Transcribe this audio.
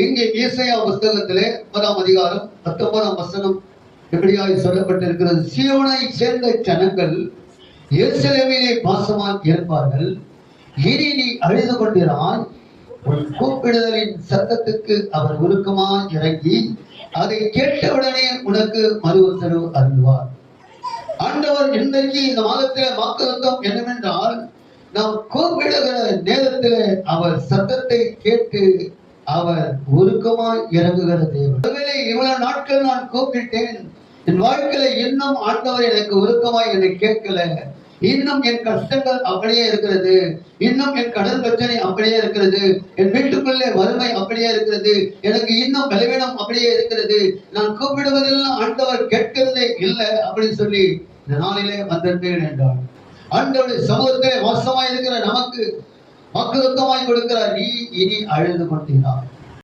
இங்கே ஏசாயா புஸ்தகத்திலே 1ஆம் அதிகாரம் 19ஆம் வசனம் எப்படியாய் சொல்லப்பட்டிருக்கிறது. சீயோனை சேர்ந்த ஜனங்கள் எருசலேமிலே வாசமாய் இருப்பார்கள். இனி நீ அழுது கொண்டிராய். உன் கூப்பிடுதலின் சத்தத்துக்கு அவர் உருக்கமாய் இறங்கி அதை கேட்டவுடனே உனக்கு மறு உத்தரவு அருள்வார். ஆண்டவர் இன்றைக்கு இந்த மாதத்திலே வாக்குத்தத்தம் என்னவென்றால், நாம் கூப்பிடுகிற நேரத்திலே அவர் சத்தத்தை கேட்டு அவர் உருக்கமாய் இறங்குகிற தேவன். ஒருவேளை இவ்வளவு நாட்கள் நான் கூப்பிட்டேன், என் வாழ்க்கையில இன்னும் ஆண்டவர் எனக்கு உருக்கமாய் என்னை கேட்கல, இன்னும் என் கஷ்டங்கள் அப்படியே இருக்கிறது, இன்னும் என் கடன் பிரச்சனை அப்படியே இருக்கிறது, என் வீட்டுக்குள்ளே வறுமை அப்படியே இருக்கிறது, எனக்கு இன்னும் பலவீனம் அப்படியே இருக்கிறது, நான் கூப்பிடுவதெல்லாம் ஆண்டவர் கேட்கிறதே இல்லை அப்படின்னு சொல்லி இந்த நாளிலே வந்திருந்தேன் என்றார். ஆண்டவருடைய சமூகத்திலே வாசமாய் இருக்கிற நமக்கு வாக்குத்தத்தமாய் கொடுக்கிறார், நீ இனி அழுது கொண்டினார்.